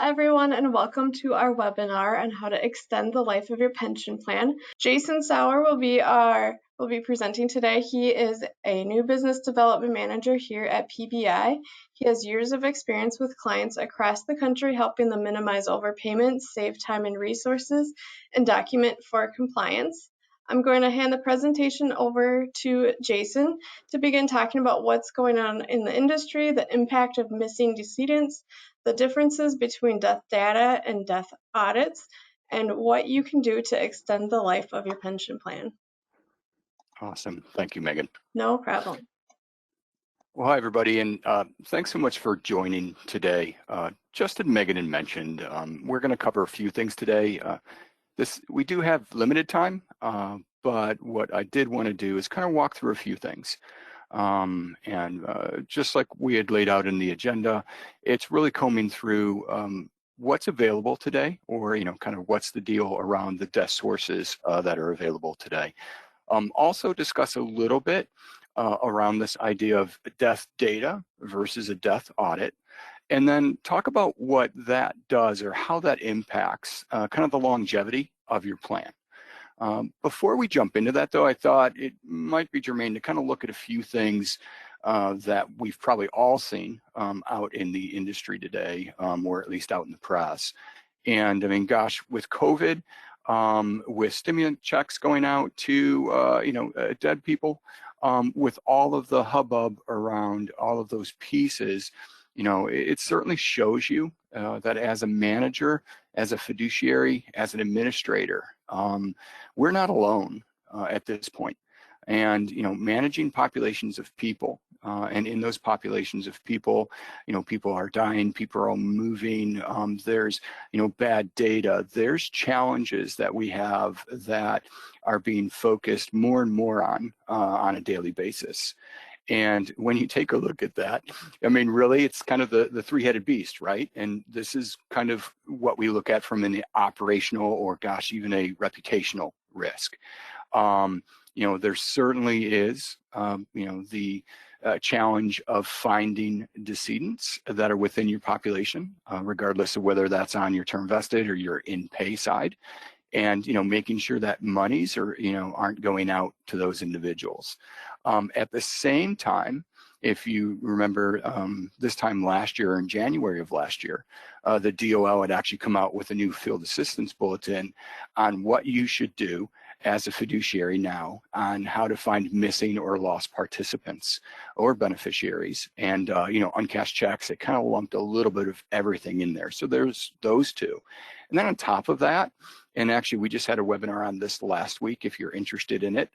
everyone, and welcome to our webinar on how to extend the life of your pension plan. Jason Sauer will be presenting today. He is a new business development manager here at PBI. He has years of experience with clients across the country, helping them minimize overpayments, save time and resources, and document for compliance. I'm going to hand the presentation over to Jason to begin talking about what's going on in the industry, the impact of missing decedents, the differences between death data and death audits, and what you can do to extend the life of your pension plan. Awesome. Thank you, Megan. No problem. Well, hi, everybody, and thanks so much for joining today. Just as Megan had mentioned, we're going to cover a few things today. We do have limited time, but what I did want to do is kind of walk through a few things. Just like we had laid out in the agenda, it's really combing through what's available today, or kind of what's the deal around the death sources that are available today. Also discuss a little bit around this idea of death data versus a death audit, and then talk about what that does or how that impacts kind of the longevity of your plan. Before we jump into that, though, I thought it might be germane to kind of look at a few things that we've probably all seen out in the industry today, or at least out in the press. And I mean, gosh, with COVID, with stimulant checks going out to dead people, with all of the hubbub around all of those pieces, it certainly shows you that as a manager, as a fiduciary, as an administrator, we're not alone at this point. And managing populations of people, and in those populations of people, people are dying, people are all moving. There's bad data. There's challenges that we have that are being focused more and more on a daily basis. And when you take a look at that, I mean, really, it's kind of the three-headed beast, right? And this is kind of what we look at from an operational or, gosh, even a reputational risk. There certainly is, the challenge of finding decedents that are within your population, regardless of whether that's on your term vested or your in-pay side. And making sure that monies aren't going out to those individuals. At the same time, if you remember this time last year, in January of last year, the DOL had actually come out with a new field assistance bulletin on what you should do as a fiduciary now on how to find missing or lost participants or beneficiaries, and uncashed checks. It kind of lumped a little bit of everything in there. So there's those two. And then on top of that, and actually we just had a webinar on this last week, if you're interested in it,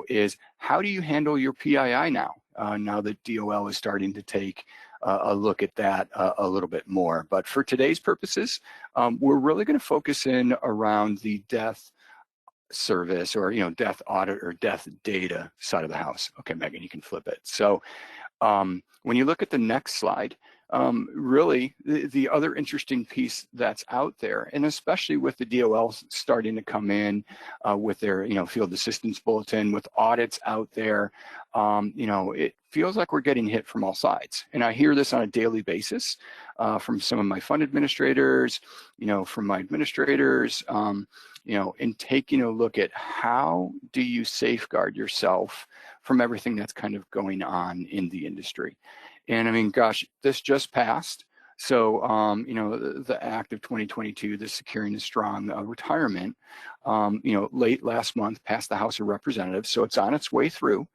is how do you handle your PII now? Now that DOL is starting to take a look at that a little bit more. But for today's purposes, we're really going to focus in around the death service, or death audit or death data side of the house. Okay, Megan, you can flip it. So when you look at the next slide, really the other interesting piece that's out there, and especially with the DOL starting to come in with their field assistance bulletin, with audits out there, it feels like we're getting hit from all sides. And I hear this on a daily basis from some of my fund administrators, from my administrators, in taking a look at how do you safeguard yourself from everything that's kind of going on in the industry. And I mean, gosh, this just passed. So, the Act of 2022, the Securing a Strong Retirement, late last month passed the House of Representatives. So it's on its way through,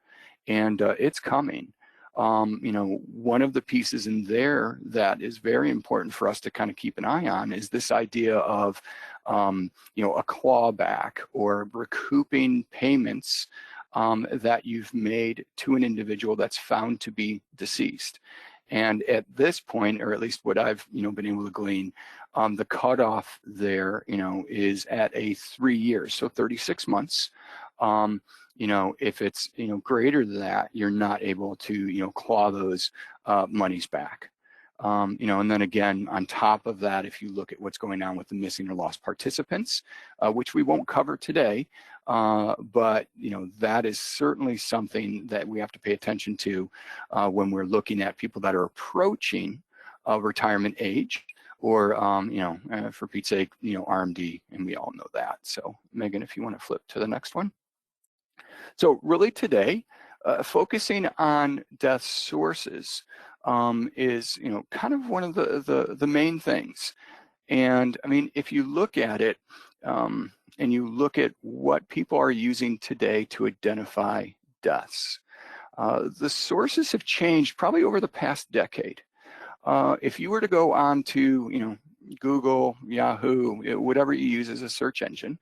and it's coming. One of the pieces in there that is very important for us to kind of keep an eye on is this idea of, a clawback or recouping payments that you've made to an individual that's found to be deceased. And at this point, or at least what I've been able to glean, the cutoff there is at a 3 years, so 36 months. If it's greater than that, you're not able to claw those monies back. And then again, on top of that, if you look at what's going on with the missing or lost participants, which we won't cover today, but that is certainly something that we have to pay attention to when we're looking at people that are approaching retirement age, or for Pete's sake, RMD, and we all know that. So Megan, if you want to flip to the next one. So really today, focusing on death sources is kind of one of the main things. And I mean, if you look at it and you look at what people are using today to identify deaths, the sources have changed probably over the past decade. If you were to go on to Google, Yahoo, whatever you use as a search engine,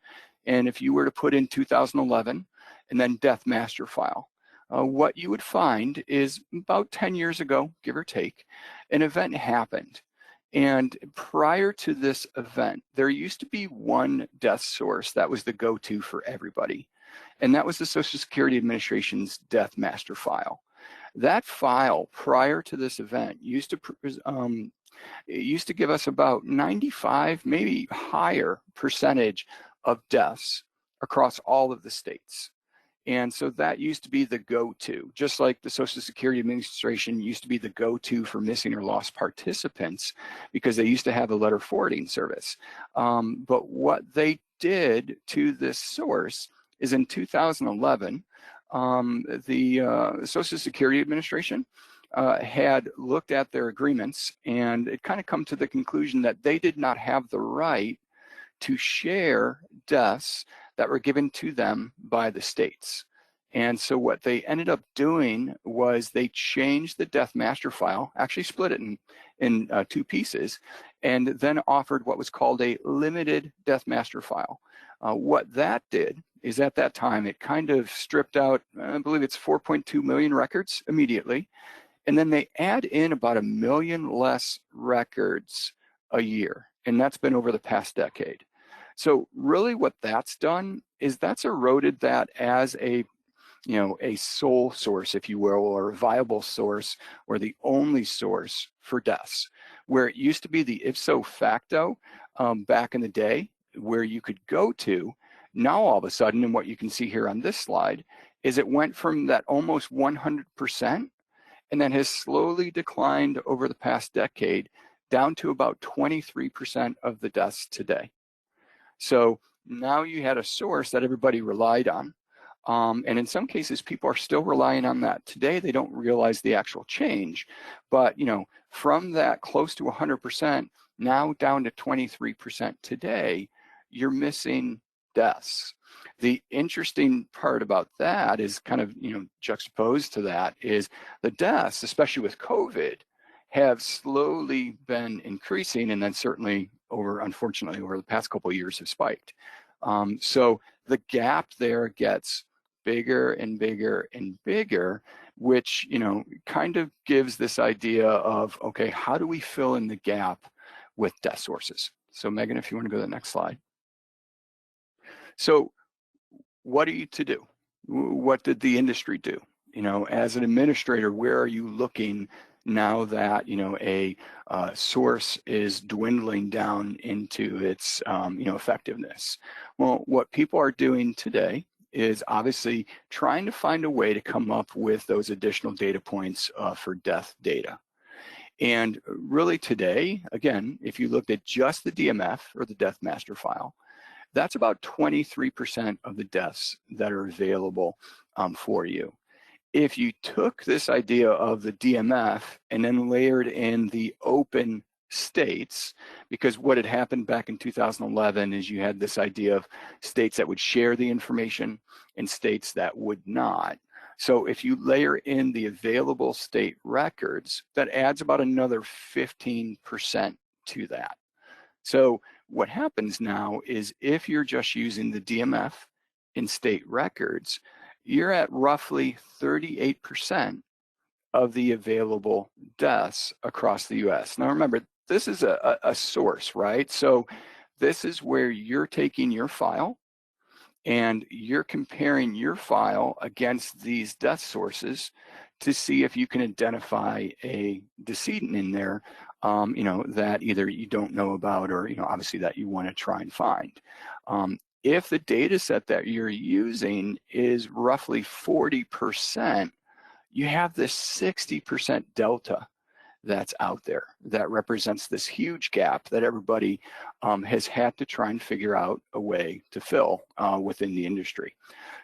and if you were to put in 2011 and then death master file, what you would find is about 10 years ago, give or take, an event happened. And prior to this event, there used to be one death source that was the go-to for everybody. And that was the Social Security Administration's death master file. That file prior to this event used to give us about 95, maybe higher percentage of deaths across all of the states. And so that used to be the go-to, just like the Social Security Administration used to be the go-to for missing or lost participants because they used to have a letter forwarding service. But what they did to this source is in 2011, the Social Security Administration had looked at their agreements, and it kind of come to the conclusion that they did not have the right to share deaths that were given to them by the states. And so what they ended up doing was they changed the death master file, actually split it in two pieces, and then offered what was called a limited death master file. What that did is at that time, it kind of stripped out, I believe it's 4.2 million records immediately, and then they add in about 1 million less records a year, and that's been over the past decade. So really what that's done is that's eroded that as a sole source, if you will, or a viable source, or the only source for deaths, where it used to be the ipso facto back in the day, where you could go to. Now all of a sudden, and what you can see here on this slide, is it went from that almost 100% and then has slowly declined over the past decade down to about 23% of the deaths today. So now you had a source that everybody relied on. And in some cases, people are still relying on that today. They don't realize the actual change. But, from that close to 100%, now down to 23% today, you're missing deaths. The interesting part about that is kind of, juxtaposed to that is the deaths, especially with COVID, have slowly been increasing, and then certainly unfortunately, over the past couple of years have spiked. So the gap there gets bigger and bigger and bigger, which, kind of gives this idea of, okay, how do we fill in the gap with death sources? So Megan, if you want to go to the next slide. So what are you to do? What did the industry do? As an administrator, where are you looking now that a source is dwindling down into its effectiveness? Well, what people are doing today is obviously trying to find a way to come up with those additional data points for death data. And really today, again, if you looked at just the DMF, or the death master file, that's about 23% of the deaths that are available for you. If you took this idea of the DMF and then layered in the open states, because what had happened back in 2011 is you had this idea of states that would share the information and states that would not. So if you layer in the available state records, that adds about another 15% to that. So what happens now is if you're just using the DMF in state records, you're at roughly 38% of the available deaths across the US. Now remember, this is a source, right? So this is where you're taking your file and you're comparing your file against these death sources to see if you can identify a decedent in there, that either you don't know about or, obviously that you want to try and find. If the data set that you're using is roughly 40%, you have this 60% delta that's out there that represents this huge gap that everybody has had to try and figure out a way to fill within the industry.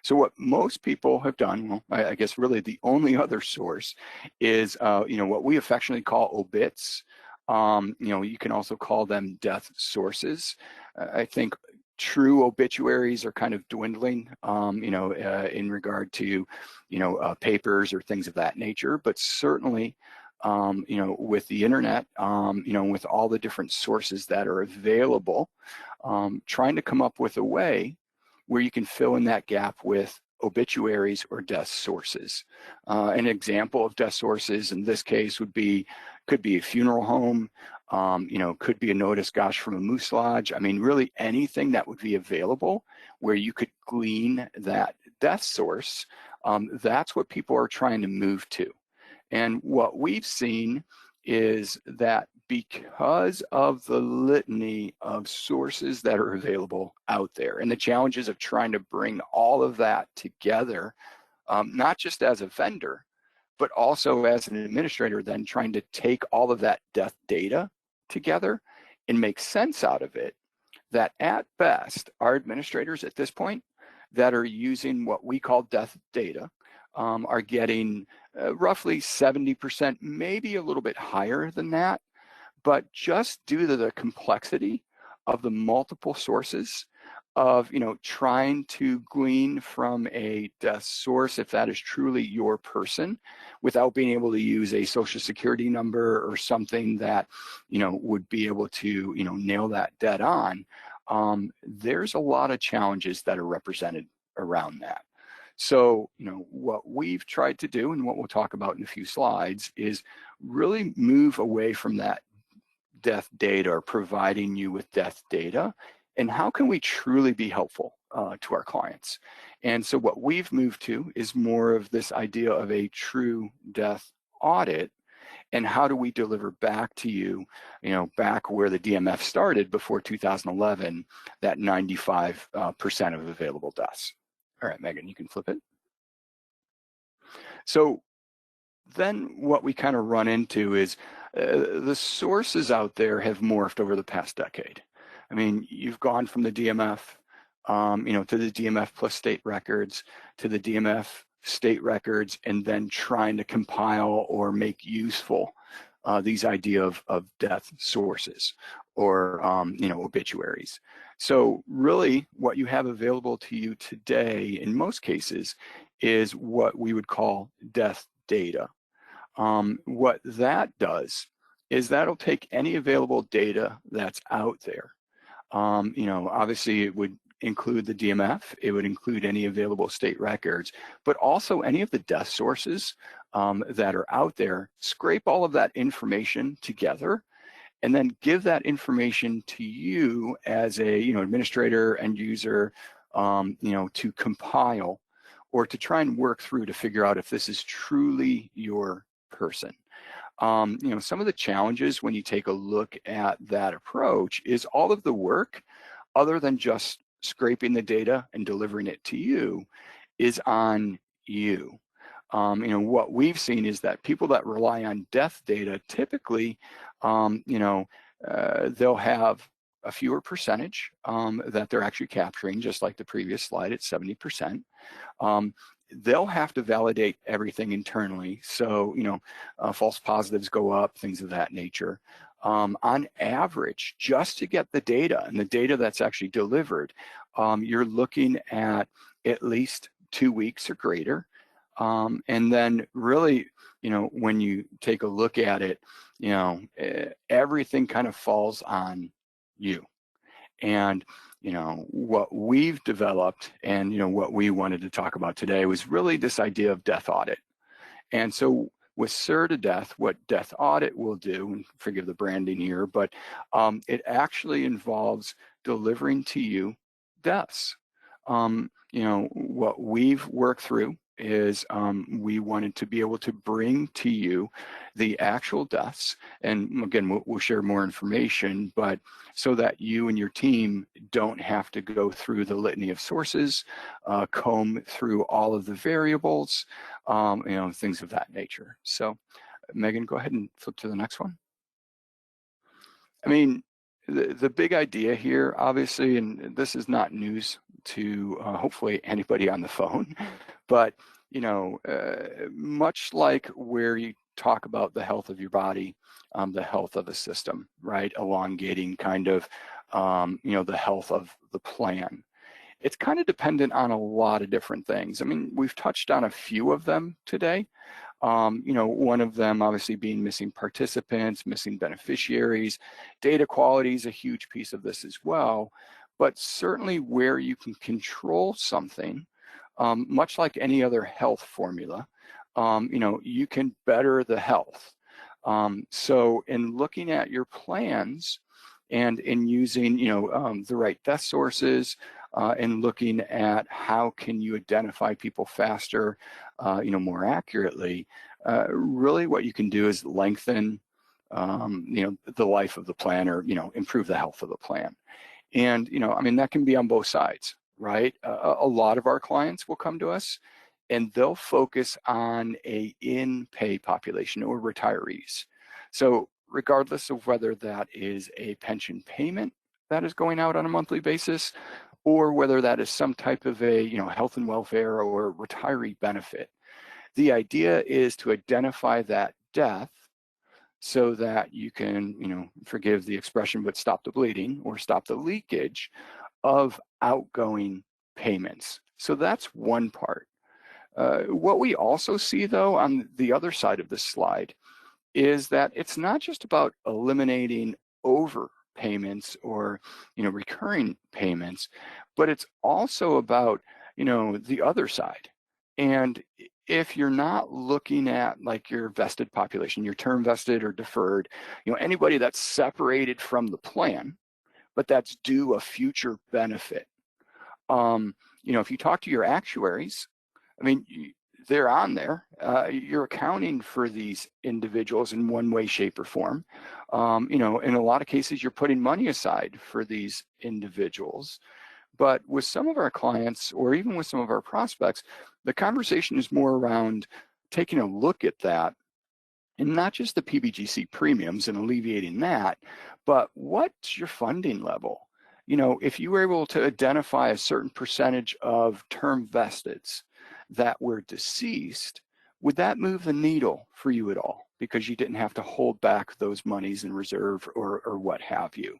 So what most people have done, well, I guess really the only other source is, what we affectionately call obits. You can also call them death sources. I think true obituaries are kind of dwindling, in regard to, papers or things of that nature, but certainly, with the internet, with all the different sources that are available, trying to come up with a way where you can fill in that gap with obituaries or death sources. An example of death sources in this case could be a funeral home, could be a notice, gosh, from a moose lodge. I mean, really anything that would be available where you could glean that death source. That's what people are trying to move to. And what we've seen is that because of the litany of sources that are available out there and the challenges of trying to bring all of that together, not just as a vendor, but also as an administrator, then trying to take all of that death data together and make sense out of it, that at best, our administrators at this point that are using what we call death data are getting roughly 70%, maybe a little bit higher than that, but just due to the complexity of the multiple sources of trying to glean from a death source, if that is truly your person, without being able to use a social security number or something that would be able to nail that dead on, there's a lot of challenges that are represented around that. So, what we've tried to do and what we'll talk about in a few slides is really move away from that death data or providing you with death data, and how can we truly be helpful to our clients. And so what we've moved to is more of this idea of a true death audit, and how do we deliver back to you, back where the DMF started before 2011, that 95% of available deaths. All right, Megan, you can flip it. So then what we kind of run into is the sources out there have morphed over the past decade. I mean, you've gone from the DMF, to the DMF plus state records, to the DMF state records, and then trying to compile or make useful these idea of death sources or, obituaries. So really what you have available to you today in most cases is what we would call death data. What that does is that'll take any available data that's out there. Obviously it would include the DMF, it would include any available state records, but also any of the death sources that are out there, scrape all of that information together, and then give that information to you as a administrator, end user, to compile or to try and work through to figure out if this is truly your person. Some of the challenges when you take a look at that approach is all of the work, other than just scraping the data and delivering it to you, is on you. What we've seen is that people that rely on death data typically, they'll have a fewer percentage that they're actually capturing, just like the previous slide at 70%. They'll have to validate everything internally. So, false positives go up, things of that nature. On average, just to get the data and the data that's actually delivered, you're looking at least 2 weeks or greater. And then really, when you take a look at it, everything kind of falls on you. And, what we've developed and, what we wanted to talk about today was really this idea of death audit. And so with CertiDeath, what death audit will do, and forgive the branding here, but it actually involves delivering to you deaths. What we've worked through is we wanted to be able to bring to you the actual deaths, and again we'll share more information, but so that you and your team don't have to go through the litany of sources, comb through all of the variables, things of that nature. So Megan, go ahead and flip to the next one. I mean, the big idea here, obviously, and this is not news to hopefully anybody on the phone, but much like where you talk about the health of your body, the health of a system, right? Elongating kind of, the health of the plan. It's kind of dependent on a lot of different things. I mean, we've touched on a few of them today. One of them obviously being missing participants, missing beneficiaries. Data quality is a huge piece of this as well, but certainly where you can control something, much like any other health formula, you can better the health. So in looking at your plans and in using, the right death sources, and looking at how can you identify people faster, more accurately, really what you can do is lengthen, the life of the plan, or, improve the health of the plan. And, that can be on both sides, right? A lot of our clients will come to us and they'll focus on a in-pay population or retirees. So regardless of whether that is a pension payment that is going out on a monthly basis, or whether that is some type of a health and welfare or retiree benefit. The idea is to identify that death so that you can, forgive the expression, but stop the bleeding or stop the leakage of outgoing payments. So that's one part. What we also see, though, on the other side of this slide is that it's not just about eliminating overpayments or recurring payments, but it's also about the other side. And if you're not looking at like your vested population, your term vested or deferred, anybody that's separated from the plan, but that's due a future benefit. If you talk to your actuaries, I mean, they're on there. You're accounting for these individuals in one way, shape, or form. In a lot of cases, you're putting money aside for these individuals. But with some of our clients, or even with some of our prospects, the conversation is more around taking a look at that, and not just the PBGC premiums and alleviating that, but what's your funding level? If you were able to identify a certain percentage of term vesteds that were deceased, would that move the needle for you at all? Because you didn't have to hold back those monies in reserve or what have you.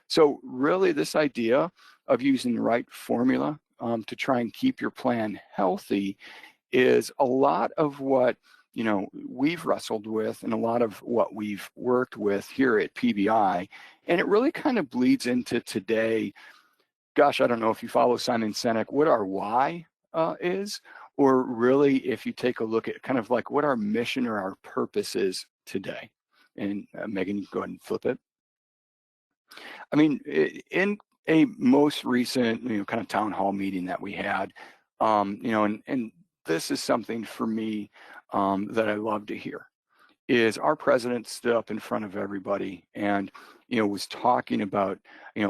So really this idea of using the right formula to try and keep your plan healthy is a lot of what we've wrestled with, and a lot of what we've worked with here at PBI. And it really kind of bleeds into today. Gosh, I don't know if you follow Simon Sinek, what our why is, or really if you take a look at kind of like what our mission or our purpose is today. And Megan, you can go ahead and flip it. I mean, in a most recent, kind of town hall meeting that we had, and this is something for me that I love to hear, is our president stood up in front of everybody and, was talking about,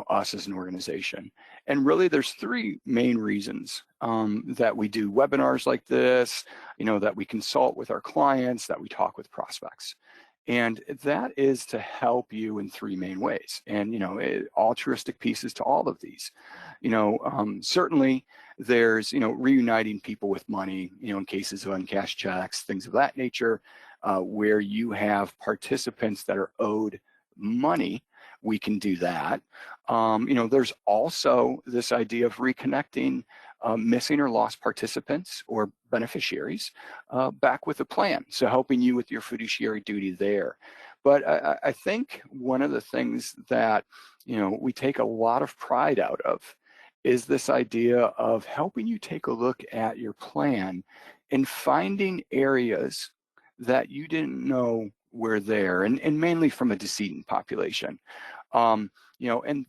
us as an organization. And really there's three main reasons that we do webinars like this, that we consult with our clients, that we talk with prospects. And that is to help you in three main ways. And, altruistic pieces to all of these. Certainly there's, reuniting people with money, in cases of uncashed checks, things of that nature, where you have participants that are owed money. We can do that. There's also this idea of reconnecting missing or lost participants or beneficiaries back with the plan. So helping you with your fiduciary duty there. But I think one of the things that, we take a lot of pride out of is this idea of helping you take a look at your plan and finding areas that you didn't know were there, and mainly from a decedent population. And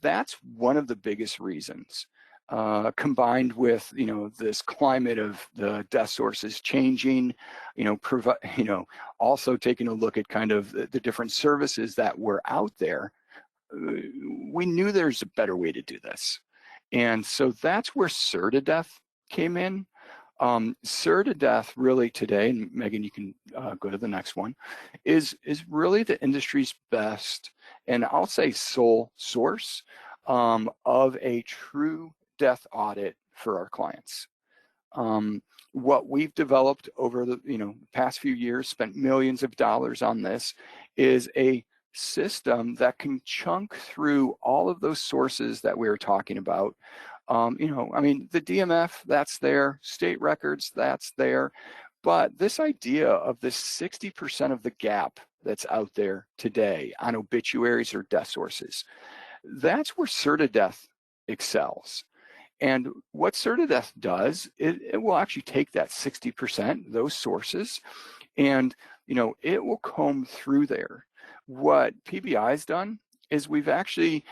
that's one of the biggest reasons, combined with, this climate of the death sources changing, also taking a look at kind of the different services that were out there. We knew there's a better way to do this. And so that's where CertiDeath came in. CertiDeath really today, and Megan, you can go to the next one, is really the industry's best, and I'll say sole source of a true death audit for our clients. What we've developed over the past few years, spent millions of dollars on this, is a system that can chunk through all of those sources that we were talking about. I mean, the DMF, that's there, state records, that's there, but this idea of this 60% of the gap that's out there today on obituaries or death sources, that's where CertiDeath excels. And what CertiDeath does, it will actually take that 60%, those sources, and it will comb through there. What PBI has done is we've actually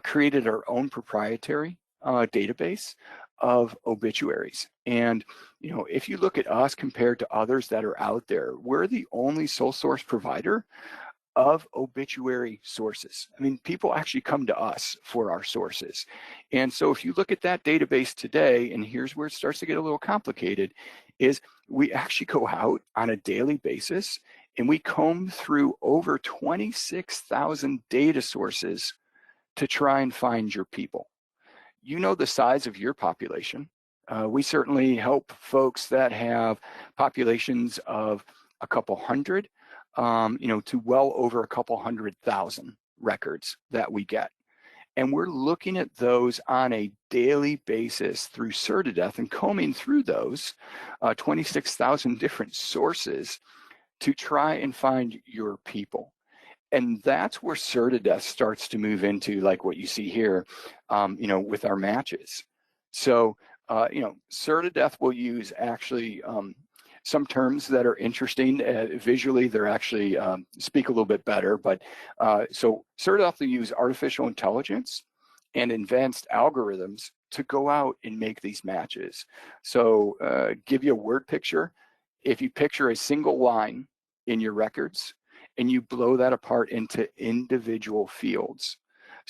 created our own proprietary database of obituaries. And if you look at us compared to others that are out there, we're the only sole source provider of obituary sources. I mean, people actually come to us for our sources. And so if you look at that database today, and here's where it starts to get a little complicated, is we actually go out on a daily basis and we comb through over 26,000 data sources to try and find your people. You know the size of your population. We certainly help folks that have populations of a couple hundred, to well over a couple 100,000 records that we get. And we're looking at those on a daily basis through CertiDeath and combing through those 26,000 different sources to try and find your people. And that's where CertiDeath starts to move into, like what you see here, with our matches. So, CertiDeath will use actually some terms that are interesting. Visually, they're actually speak a little bit better. But so CertiDeath will use artificial intelligence and advanced algorithms to go out and make these matches. So give you a word picture. If you picture a single line in your records and you blow that apart into individual fields,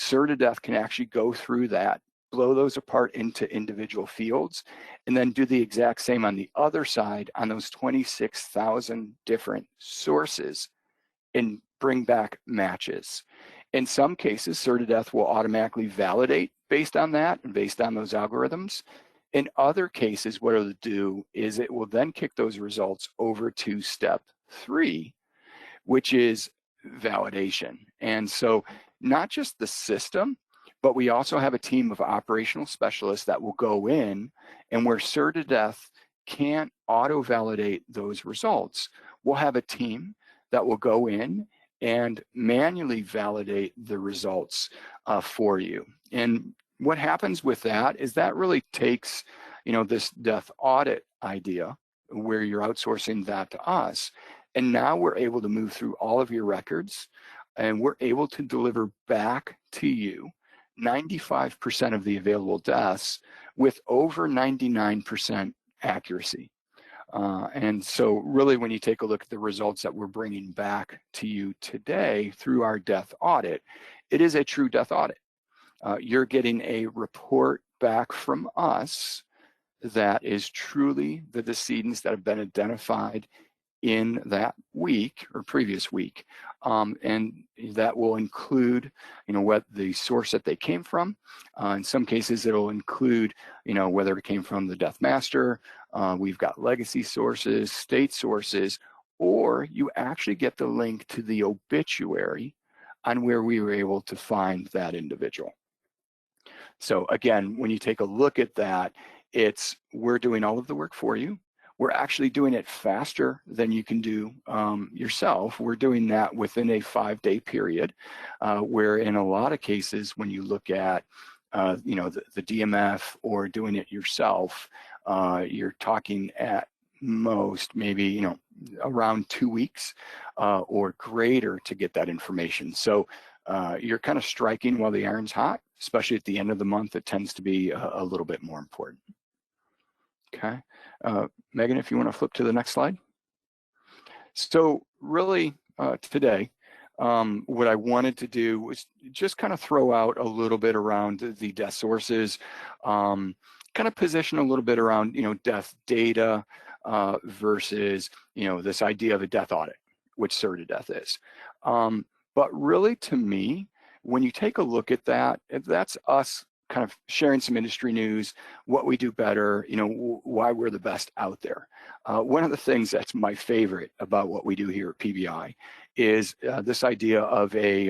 CertiDeath can actually go through that, blow those apart into individual fields, and then do the exact same on the other side on those 26,000 different sources and bring back matches. In some cases, CertiDeath will automatically validate based on that and based on those algorithms. In other cases, what it'll do is it will then kick those results over to step 3, which is validation. And so not just the system, but we also have a team of operational specialists that will go in, and where CertiDeath can't auto-validate those results, we'll have a team that will go in and manually validate the results for you. And what happens with that is that really takes, this death audit idea where you're outsourcing that to us, and now we're able to move through all of your records, and we're able to deliver back to you 95% of the available deaths with over 99% accuracy. And so really, when you take a look at the results that we're bringing back to you today through our death audit, it is a true death audit. You're getting a report back from us that is truly the decedents that have been identified in that week or previous week, and that will include, what the source that they came from. In some cases, it'll include, whether it came from the death master. We've got legacy sources, state sources, or you actually get the link to the obituary on where we were able to find that individual. So again, when you take a look at that, we're doing all of the work for you. We're actually doing it faster than you can do yourself. We're doing that within a 5-day period, where in a lot of cases, when you look at, the DMF or doing it yourself, you're talking at most maybe, around 2 weeks or greater to get that information. So you're kind of striking while the iron's hot, especially at the end of the month. It tends to be a little bit more important. Okay, Megan, if you want to flip to the next slide. So really today, what I wanted to do was just kind of throw out a little bit around the death sources, kind of position a little bit around, death data versus, this idea of a death audit, which CertiDeath is. But really, to me, when you take a look at that, that's us kind of sharing some industry news, what we do better, why we're the best out there. One of the things that's my favorite about what we do here at PBI is this idea of a,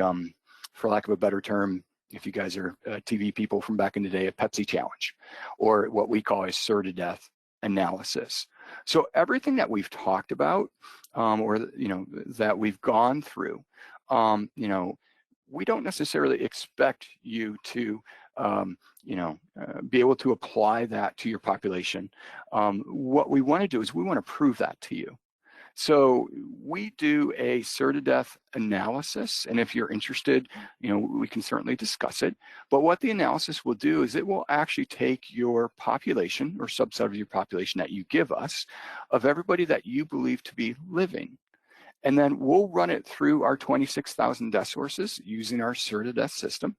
for lack of a better term, if you guys are TV people from back in the day, a Pepsi challenge, or what we call a CertiDeath analysis. So everything that we've talked about, or that we've gone through, we don't necessarily expect you to, be able to apply that to your population. What we want to do is we want to prove that to you. So we do a CertiDeath analysis, and if you're interested, we can certainly discuss it. But what the analysis will do is it will actually take your population or subset of your population that you give us of everybody that you believe to be living. And then we'll run it through our 26,000 death sources using our CertiDeath system.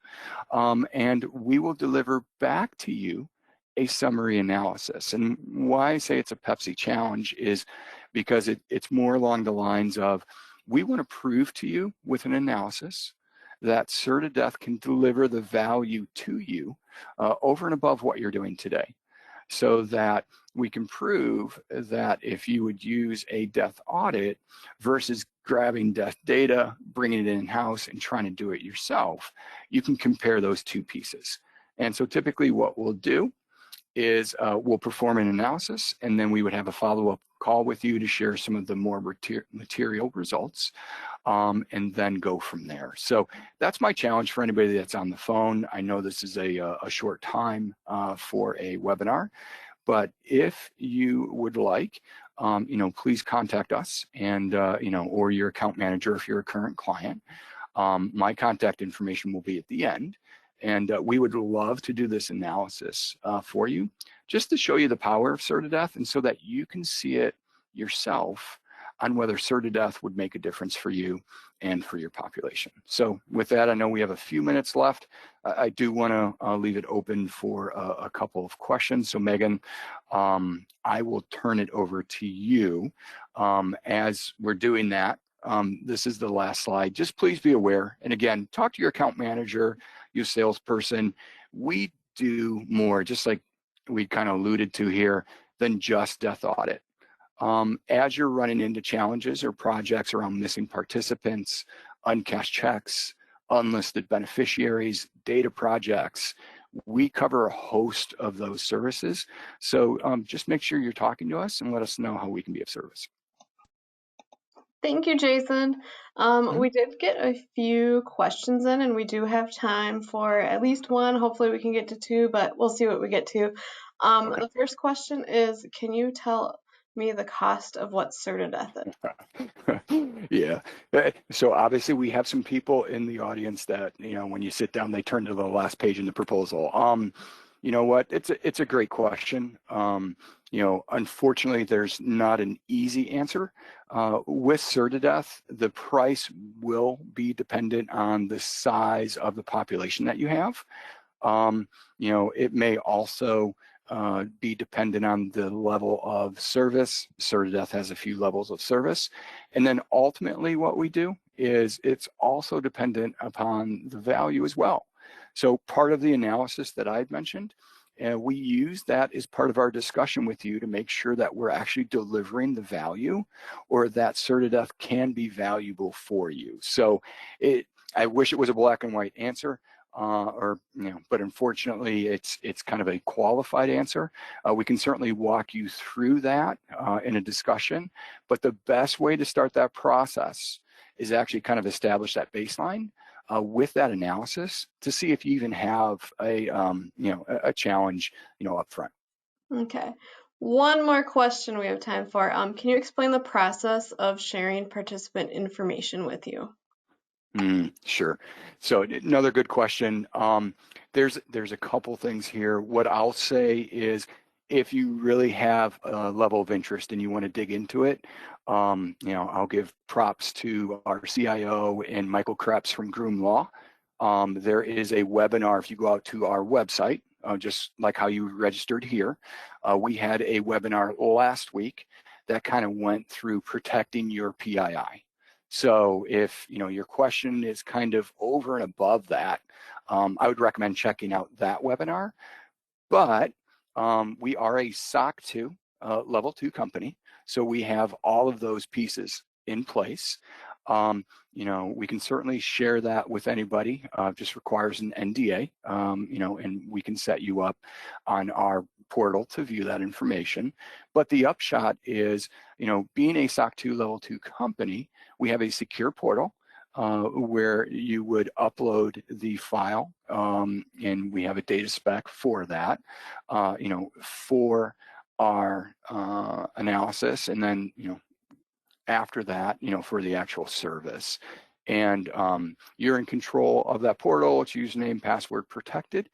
And we will deliver back to you a summary analysis. And why I say it's a Pepsi challenge is because it's more along the lines of, we want to prove to you with an analysis that CertiDeath can deliver the value to you over and above what you're doing today, so that we can prove that if you would use a death audit versus grabbing death data, bringing it in-house and trying to do it yourself, you can compare those two pieces. And so typically what we'll do is we'll perform an analysis, and then we would have a follow-up call with you to share some of the more material results, and then go from there. So that's my challenge for anybody that's on the phone. I know this is a short time for a webinar, but if you would like, please contact us, and or your account manager if you're a current client. My contact information will be at the end. And we would love to do this analysis for you, just to show you the power of CertiDeath, and so that you can see it yourself on whether CertiDeath would make a difference for you and for your population. So with that, I know we have a few minutes left. I do want to leave it open for a couple of questions. So Megan, I will turn it over to you. As we're doing that, this is the last slide. Just please be aware, and again, talk to your account manager, your salesperson. We do more, just like we kind of alluded to here, than just death audit. As you're running into challenges or projects around missing participants, uncashed checks, unlisted beneficiaries, data projects, we cover a host of those services. So just make sure you're talking to us and let us know how we can be of service. Thank you, Jason. We did get a few questions in, and we do have time for at least one. Hopefully we can get to two, but we'll see what we get to. Okay. The first question is, can you tell me the cost of what CertiDeath is? Yeah. So obviously we have some people in the audience that, when you sit down, they turn to the last page in the proposal. You know what? It's a great question. Unfortunately, there's not an easy answer. With CertiDeath, the price will be dependent on the size of the population that you have. It may also be dependent on the level of service. CertiDeath has a few levels of service. And then ultimately what we do is it's also dependent upon the value as well. So part of the analysis that I've mentioned, we use that as part of our discussion with you to make sure that we're actually delivering the value, or that CertiDeath can be valuable for you. So I wish it was a black and white answer, but unfortunately it's kind of a qualified answer. We can certainly walk you through that in a discussion, but the best way to start that process is actually kind of establish that baseline with that analysis to see if you even have a challenge, up front. Okay. One more question we have time for. Can you explain the process of sharing participant information with you? Sure. So another good question. There's a couple things here. What I'll say is, if you really have a level of interest and you want to dig into it, I'll give props to our CIO and Michael Krebs from Groom Law. There is a webinar. If you go out to our website, just like how you registered here. We had a webinar last week that kind of went through protecting your PII. So if your question is kind of over and above that, I would recommend checking out that webinar. But we are a SOC 2 level 2 company, so we have all of those pieces in place. We can certainly share that with anybody. Just requires an NDA, and we can set you up on our portal to view that information. But the upshot is, being a SOC 2 level 2 company, we have a secure portal where you would upload the file, and we have a data spec for that, for our analysis, and then after that, for the actual service. And you're in control of that portal. It's username, password protected,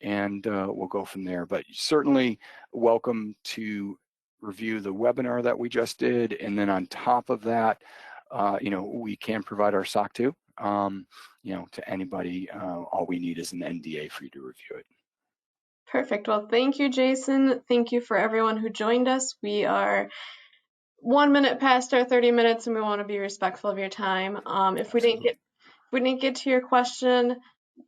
and we'll go from there. But certainly welcome to review the webinar that we just did, and then on top of that, we can provide our SOC 2, to anybody. All we need is an NDA for you to review it. Perfect. Well, thank you, Jason. Thank you for everyone who joined us. We are 1 minute past our 30 minutes, and we want to be respectful of your time. If we didn't get to your question,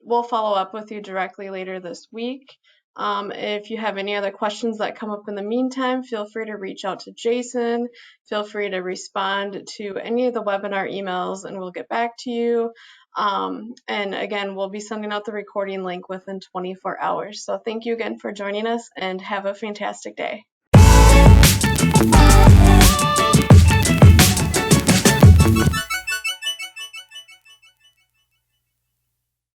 we'll follow up with you directly later this week. If you have any other questions that come up in the meantime, feel free to reach out to Jason. Feel free to respond to any of the webinar emails, and we'll get back to you. And again, we'll be sending out the recording link within 24 hours. So thank you again for joining us, and have a fantastic day.